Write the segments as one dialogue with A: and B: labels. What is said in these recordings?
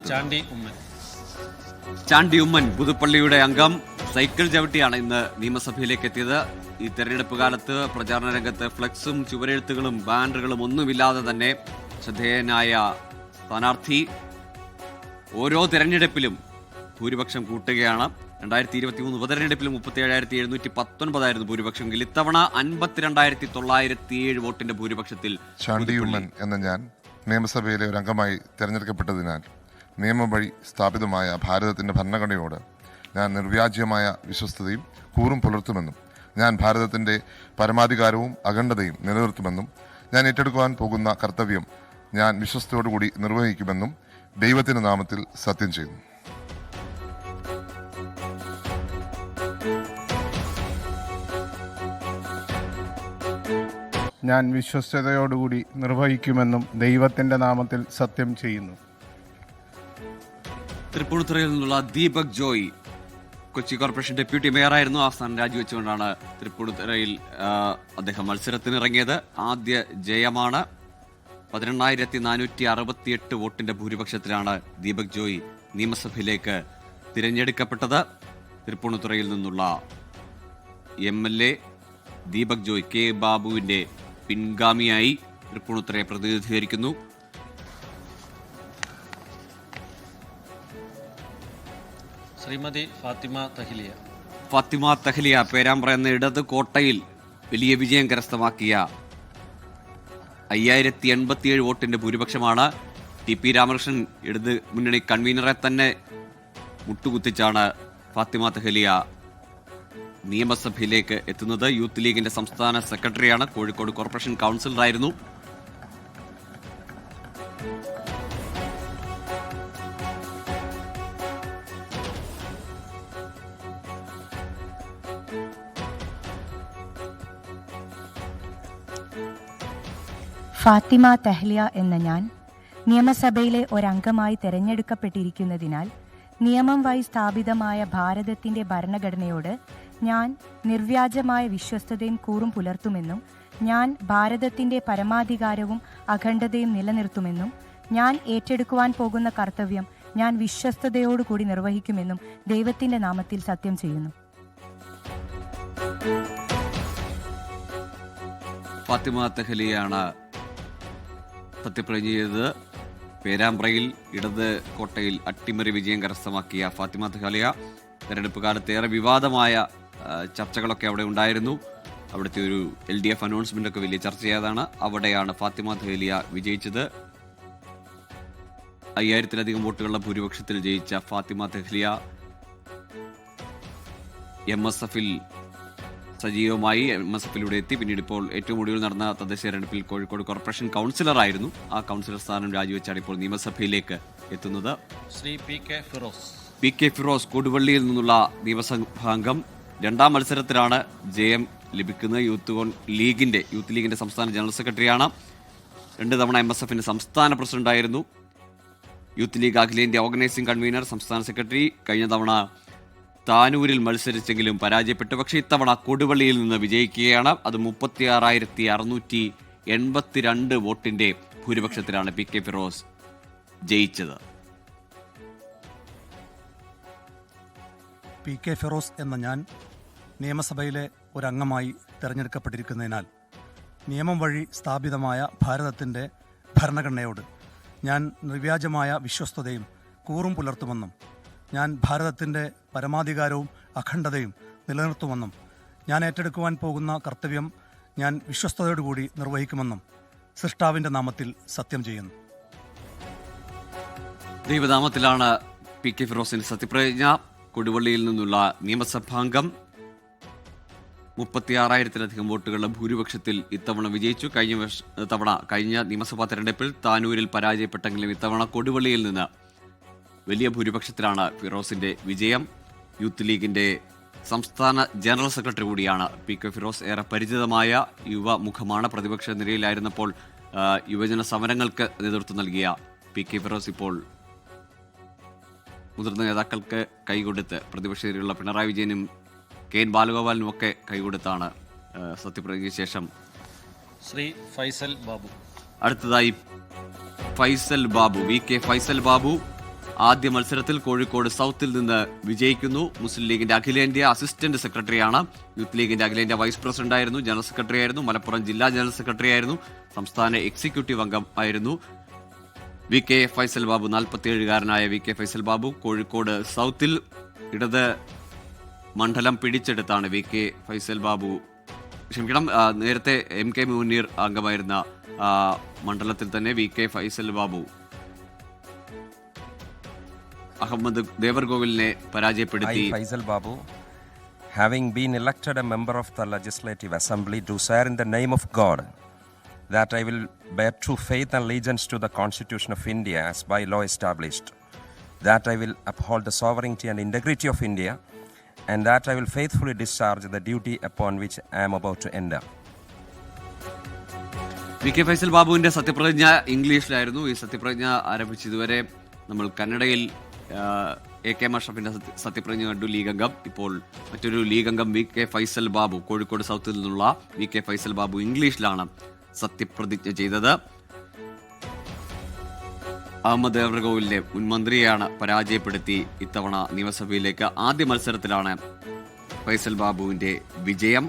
A: ചാണ്ടി ഉമ്മൻ പുതുപ്പള്ളിയുടെ അംഗം സൈക്കിൾ ചവിട്ടിയാണ് ഇന്ന് നിയമസഭയിലേക്ക് എത്തിയത്. ഈ തെരഞ്ഞെടുപ്പ് കാലത്ത് പ്രചാരണ രംഗത്ത് ഫ്ലക്സും ചുവരെഴുത്തുകളും ബാനറുകളും ഒന്നുമില്ലാതെ തന്നെ ശ്രദ്ധേയനായ സ്ഥാനാർത്ഥി ഓരോ തെരഞ്ഞെടുപ്പിലും ഭൂരിപക്ഷം കൂട്ടുകയാണ്. 2023 ഉപതെരഞ്ഞെടുപ്പിൽ 37,719 ഭൂരിപക്ഷമെങ്കിൽ ഇത്തവണ 52,907 വോട്ടിന്റെ ഭൂരിപക്ഷത്തിൽ
B: ചാണ്ടി ഉമ്മൻ എന്ന ഞാൻ നിയമസഭയിലെ ഒരു അംഗമായി തെരഞ്ഞെടുക്കപ്പെട്ടതിനാൽ നിയമം വഴി സ്ഥാപിതമായ ഭാരതത്തിന്റെ ഭരണഘടനയോട് ഞാൻ നിർവ്യാജ്യമായ വിശ്വസ്തതയും കൂറും പുലർത്തുമെന്നും ഞാൻ ഭാരതത്തിന്റെ പരമാധികാരവും അഖണ്ഡതയും നിലനിർത്തുമെന്നും ഞാൻ ഏറ്റെടുക്കുവാൻ പോകുന്ന കർത്തവ്യം ഞാൻ വിശ്വസ്തയോടുകൂടി നിർവഹിക്കുമെന്നും ദൈവത്തിന്റെ നാമത്തിൽ സത്യം ചെയ്യുന്നു.
C: ഞാൻ വിശ്വസ്തയോടുകൂടി നിർവഹിക്കുമെന്നും ദൈവത്തിന്റെ നാമത്തിൽ സത്യം ചെയ്യുന്നു.
A: തൃപ്പൂണിത്തുറയിൽ നിന്നുള്ള ദീപക് ജോയ് കൊച്ചി കോർപ്പറേഷൻ ഡെപ്യൂട്ടി മേയറായിരുന്നു. ആ സ്ഥാനം രാജിവെച്ചുകൊണ്ടാണ് തൃപ്പൂണിത്തുറയിൽ അദ്ദേഹം മത്സരത്തിനിറങ്ങിയത്. ആദ്യ ജയമാണ്. 18,468 വോട്ടിന്റെ ഭൂരിപക്ഷത്തിലാണ് ദീപക് ജോയ് നിയമസഭയിലേക്ക് തിരഞ്ഞെടുക്കപ്പെട്ടത്. തൃപ്പൂണിത്തുറയിൽ നിന്നുള്ള MLA ദീപക് ജോയ് കെ ബാബുവിന്റെ പിൻഗാമിയായി തൃപ്പൂണിത്തുറയെ പ്രതിനിധീകരിക്കുന്നു.
D: ശ്രീമതി
A: ഫാത്തിമ തഹ്ലിയ പേരാമ്പ്ര എന്ന ഇടത് കോട്ടയിൽ വലിയ വിജയം കരസ്ഥമാക്കിയ 5,087 വോട്ടിന്റെ ഭൂരിപക്ഷമാണ്. TP രാമകൃഷ്ണൻ ഇടത് മുന്നണി കൺവീനറെ തന്നെ മുട്ടുകുത്തിച്ചാണ് ഫാത്തിമ തഹ്ലിയ നിയമസഭയിലേക്ക് എത്തുന്നത്. യൂത്ത് ലീഗിന്റെ സംസ്ഥാന സെക്രട്ടറിയാണ്. കോഴിക്കോട് കോർപ്പറേഷൻ കൗൺസിലറായിരുന്നു.
E: ഫാത്തിമ തഹ്ലിയ എന്ന ഞാൻ നിയമസഭയിലെ ഒരംഗമായി തെരഞ്ഞെടുക്കപ്പെട്ടിരിക്കുന്നതിനാൽ നിയമം വഴി സ്ഥാപിതമായ ഭാരതത്തിന്റെ ഭരണഘടനയോട് ഞാൻ നിർവ്യാജമായ വിശ്വസ്തതയും കൂറും പുലർത്തുമെന്നും ഞാൻ ഭാരതത്തിന്റെ പരമാധികാരവും അഖണ്ഡതയും നിലനിർത്തുമെന്നും ഞാൻ ഏറ്റെടുക്കുവാൻ പോകുന്ന കർത്തവ്യം ഞാൻ വിശ്വസ്തയോടുകൂടി നിർവഹിക്കുമെന്നും ദൈവത്തിന്റെ നാമത്തിൽ സത്യം ചെയ്യുന്നു.
A: ഫാത്തിമ തഹ്ലിയാണ് സത്യപ്രതിജ്ഞ ചെയ്തത്. പേരാമ്പ്രയിൽ ഇടത് കോട്ടയിൽ അട്ടിമറി വിജയം കരസ്ഥമാക്കിയ ഫാത്തിമ തഹ്ലിയ തെരഞ്ഞെടുപ്പ് കാലത്ത് ഏറെ വിവാദമായ ചർച്ചകളൊക്കെ അവിടെ ഉണ്ടായിരുന്നു. അവിടുത്തെ ഒരു LDF അനൗൺസ്മെന്റ് ഒക്കെ വലിയ ചർച്ചയായതാണ്. അവിടെയാണ് ഫാത്തിമ തഹ്ലിയ വിജയിച്ചത്. 5,000-ലധികം വോട്ടുകളുടെ ഭൂരിപക്ഷത്തിൽ ജയിച്ച ഫാത്തിമ തഹ്ലിയ MSFൽ സജീവമായി MSFലൂടെ എത്തി. പിന്നീട് ഇപ്പോൾ ഏറ്റവും ഒടുവിൽ നടന്ന തദ്ദേശ തെരഞ്ഞെടുപ്പിൽ കോഴിക്കോട് കോർപ്പറേഷൻ കൗൺസിലറായിരുന്നു. ആ കൗൺസിലർ സ്ഥാനം രാജിവെച്ചാണ് ഇപ്പോൾ നിയമസഭയിലേക്ക് എത്തുന്നത്.
D: ശ്രീ
A: പി കെ ഫിറോസ് കൊടുവള്ളിയിൽ നിന്നുള്ള നിയമസഭാംഗം. രണ്ടാം മത്സരത്തിലാണ് ജയം ലഭിക്കുന്നത്. യൂത്ത് ലീഗിന്റെ സംസ്ഥാന ജനറൽ സെക്രട്ടറിയാണ്. 2 തവണ MSFന്റെ സംസ്ഥാന പ്രസിഡന്റായിരുന്നു. യൂത്ത് ലീഗ് അഖിലേന്ത്യാ ഓർഗനൈസിംഗ് കൺവീനർ, സംസ്ഥാന സെക്രട്ടറി. കഴിഞ്ഞ തവണ താനൂരിൽ മത്സരിച്ചെങ്കിലും പരാജയപ്പെട്ടു. പക്ഷേ ഇത്തവണ കൊടുവള്ളിയിൽ നിന്ന് വിജയിക്കുകയാണ്. അത് 36,682 വോട്ടിന്റെ ഭൂരിപക്ഷത്തിലാണ് പി കെ ഫിറോസ് ജയിച്ചത്.
F: പി കെ ഫിറോസ് എന്ന ഞാൻ നിയമസഭയിലെ ഒരംഗമായി തിരഞ്ഞെടുക്കപ്പെട്ടിരിക്കുന്നതിനാൽ നിയമം വഴി സ്ഥാപിതമായ ഭാരതത്തിൻ്റെ ഭരണഘടനയോട് ഞാൻ നിർവ്യാജമായ വിശ്വസ്തതയും കൂറും പുലർത്തുമെന്നും ഞാൻ ഭാരതത്തിൻ്റെ പരമാധികാരവും അഖണ്ഡതയും നിലനിർത്തുമെന്നും ഞാൻ ഏറ്റെടുക്കുവാൻ പോകുന്ന കർത്തവ്യം ഞാൻ വിശ്വസ്തയോടുകൂടി നിർവഹിക്കുമെന്നും സൃഷ്ടാവിൻ്റെ നാമത്തിൽ സത്യം ചെയ്യുന്നു.
A: ദൈവനാമത്തിലാണ് പി കെ ഫിറോസിന്റെ സത്യപ്രതിജ്ഞ. കൊടുവള്ളിയിൽ നിന്നുള്ള നിയമസഭാംഗം 36,000-ലധികം വോട്ടുകളുടെ ഭൂരിപക്ഷത്തിൽ ഇത്തവണ വിജയിച്ചു. കഴിഞ്ഞ നിയമസഭാ തെരഞ്ഞെടുപ്പിൽ താനൂരിൽ പരാജയപ്പെട്ടെങ്കിലും ഇത്തവണ കൊടുവള്ളിയിൽ നിന്ന് വലിയ ഭൂരിപക്ഷത്തിലാണ് ഫിറോസിന്റെ വിജയം. യൂത്ത് ലീഗിന്റെ സംസ്ഥാന ജനറൽ സെക്രട്ടറി കൂടിയാണ് പി കെ ഫിറോസ്. ഏറെ പരിചിതമായ യുവമുഖമാണ്. പ്രതിപക്ഷ നിരയിലായിരുന്നപ്പോൾ യുവജന സമരങ്ങൾക്ക് നേതൃത്വം നൽകിയ പി കെ ഫിറോസ് ഇപ്പോൾ മുതിർന്ന നേതാക്കൾക്ക് കൈകൊടുത്ത് പ്രതിപക്ഷത്തിലുള്ള പിണറായി വിജയനും കെ എൻ ബാലഗോപാലിനും ഒക്കെ കൈകൊടുത്താണ് സത്യപ്രതിജ്ഞയ്ക്ക് ശേഷം
D: ശ്രീ ഫൈസൽ ബാബു.
A: അടുത്തതായി ഫൈസൽ ബാബു, വി കെ ഫൈസൽ ബാബു ആദ്യ മത്സരത്തിൽ കോഴിക്കോട് സൗത്തിൽ നിന്ന് വിജയിക്കുന്നു. മുസ്ലിം ലീഗിന്റെ അഖിലേന്ത്യാ അസിസ്റ്റന്റ് സെക്രട്ടറിയാണ്. യൂത്ത് ലീഗിന്റെ അഖിലേന്ത്യാ വൈസ് പ്രസിഡന്റ് ആയിരുന്നു, ജനറൽ സെക്രട്ടറി ആയിരുന്നു, മലപ്പുറം ജില്ലാ ജനറൽ സെക്രട്ടറി ആയിരുന്നു, സംസ്ഥാന എക്സിക്യൂട്ടീവ് അംഗം ആയിരുന്നു. വി കെ ഫൈസൽ ബാബു, 47-കാരനായ വി കെ ഫൈസൽ ബാബു കോഴിക്കോട് സൗത്തിൽ ഇടത് മണ്ഡലം പിടിച്ചെടുത്താണ് വി കെ ഫൈസൽ ബാബു, ക്ഷമിക്കണം, നേരത്തെ എം കെ മുനീർ അംഗമായിരുന്ന മണ്ഡലത്തിൽ തന്നെ വി കെ ഫൈസൽ ബാബു അഹമ്മദ് ദേവർകോവിലിനെ പരാജയപ്പെടുത്തി.
G: Faisal Babu, having been elected a member of the Legislative Assembly, do swear in the name of God that I will bear true faith and allegiance to the Constitution of India as by law established, that I will uphold the sovereignty and integrity of India, and that I will faithfully discharge the duty upon which I am about to enter.
A: V K Faisal ബാബുവിന്റെ സത്യപ്രതിജ്ഞ ഇംഗ്ലീഷിലായിരുന്നു. ഈ സത്യപ്രതിജ്ഞ ആരംഭിച്ചതുവരെ നമ്മൾ കന്നഡയിൽ A K മഷറഫിന്റെ സത്യപ്രതിജ്ഞ കണ്ടു, league അംഗം. ഇപ്പോൾ മറ്റൊരു ലീഗ് അംഗം വി കെ ഫൈസൽ ബാബു, കോഴിക്കോട് സൗത്തിൽ നിന്നുള്ള വി കെ ഫൈസൽ ബാബു ഇംഗ്ലീഷിലാണ് സത്യപ്രതിജ്ഞ ചെയ്തത്. അഹമ്മദ് ദേവർകോവിലിനെ മുൻമന്ത്രിയെയാണ് പരാജയപ്പെടുത്തി ഇത്തവണ നിയമസഭയിലേക്ക്. ആദ്യ മത്സരത്തിലാണ് ഫൈസൽ ബാബുവിന്റെ വിജയം.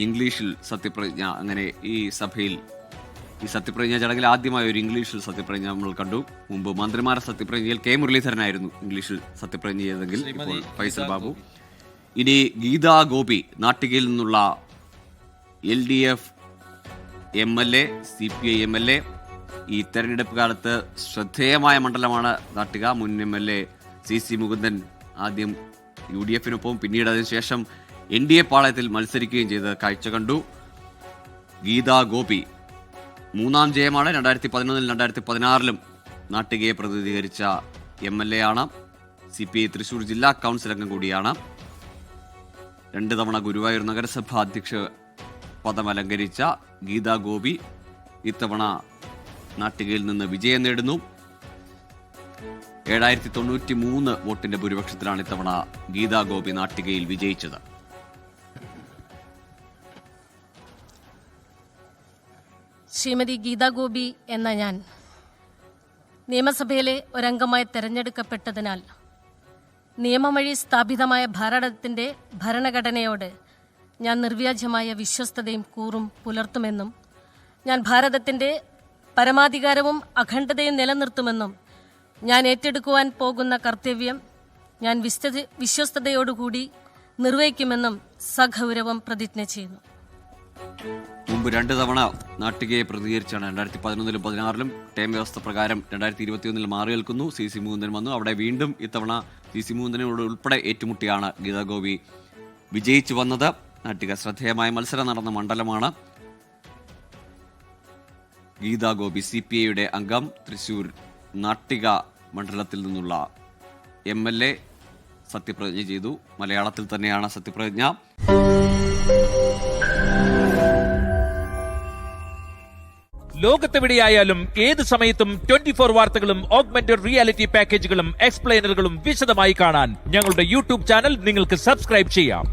A: ഇംഗ്ലീഷിൽ സത്യപ്രതിജ്ഞ, അങ്ങനെ ഈ സഭയിൽ ഈ സത്യപ്രതിജ്ഞ ചടങ്ങിൽ ആദ്യമായ ഒരു ഇംഗ്ലീഷിൽ സത്യപ്രതിജ്ഞ നമ്മൾ കണ്ടു. മുമ്പ് മന്ത്രിമാരുടെ സത്യപ്രതിജ്ഞയിൽ കെ മുരളീധരനായിരുന്നു ഇംഗ്ലീഷിൽ സത്യപ്രതിജ്ഞ ചെയ്തതെങ്കിൽ ഇപ്പോൾ ഫൈസൽ ബാബു. ഇനി ഗീതാ ഗോപി, നാട്ടികയിൽ നിന്നുള്ള LDF MLA, CPI MLA. ഈ തെരഞ്ഞെടുപ്പ് കാലത്ത് ശ്രദ്ധേയമായ മണ്ഡലമാണ് നാട്ടിക. മുൻ MLA CC മുകുന്ദൻ ആദ്യം UDF-നൊപ്പം പിന്നീട് അതിനുശേഷം NDA പാളയത്തിൽ മത്സരിക്കുകയും ചെയ്ത് കാഴ്ച കണ്ടു. ഗീതാ ഗോപി മൂന്നാം ജയമാണ്. 2011-ലും 2016-ലും നാട്ടികയെ പ്രതിനിധീകരിച്ച MLA ആണ്. CPI തൃശൂർ ജില്ലാ കൗൺസിൽ അംഗം കൂടിയാണ്. 2 തവണ ഗുരുവായൂർ നഗരസഭ അധ്യക്ഷ പദം അലങ്കരിച്ച ഗീതാ ഗോപി ഇത്തവണ നാട്ടികയിൽ നിന്ന് വിജയം നേടുന്നു. 7093 വോട്ടിന്റെ ഭൂരിപക്ഷത്തിലാണ് ഇത്തവണ ഗീതാ ഗോപി നാട്ടികയിൽ വിജയിച്ചത്.
H: ശ്രീമതി ഗീതാ ഗോപി എന്ന ഞാൻ നിയമസഭയിലെ ഒരംഗമായി തെരഞ്ഞെടുക്കപ്പെട്ടതിനാൽ നിയമം വഴി സ്ഥാപിതമായ ഭാരതത്തിൻ്റെ ഭരണഘടനയോട് ഞാൻ നിർവ്യാജമായ വിശ്വസ്തതയും കൂറും പുലർത്തുമെന്നും ഞാൻ ഭാരതത്തിൻ്റെ പരമാധികാരവും അഖണ്ഡതയും നിലനിർത്തുമെന്നും ഞാൻ ഏറ്റെടുക്കുവാൻ പോകുന്ന കർത്തവ്യം ഞാൻ വിശ്വസ്തയോടുകൂടി നിർവഹിക്കുമെന്നും സഗൗരവം പ്രതിജ്ഞ ചെയ്യുന്നു.
A: മുമ്പ് 2 തവണ നാട്ടികയെ പ്രതികരിച്ചാണ് 2011-ലും 2016-ലും ടേം വ്യവസ്ഥ പ്രകാരം 2021-ൽ മാറി നിൽക്കുന്നു. CC മുകുന്ദൻ വന്നു. അവിടെ വീണ്ടും ഇത്തവണ CC മുകുന്ദനോട് ഉൾപ്പെടെ ഏറ്റുമുട്ടിയാണ് ഗീതാ ഗോപി വിജയിച്ചു വന്നത്. നാട്ടിക ശ്രദ്ധേയമായ മത്സരം നടന്ന മണ്ഡലമാണ്. ഗീതാ ഗോപി CPI-യുടെ അംഗം, തൃശൂർ നാട്ടിക മണ്ഡലത്തിൽ നിന്നുള്ള MLA സത്യപ്രതിജ്ഞ ചെയ്തു. മലയാളത്തിൽ തന്നെയാണ് സത്യപ്രതിജ്ഞ.
I: ലോകത്തെവിടെയായാലും ഏത് സമയത്തും 24 വാർത്തകളും ഓഗ്മെന്റഡ് റിയാലിറ്റി പാക്കേജുകളും എക്സ്പ്ലെയിനറുകളും വിശദമായി കാണാൻ ഞങ്ങളുടെ YouTube ചാനൽ നിങ്ങൾക്ക് സബ്സ്ക്രൈബ് ചെയ്യാം.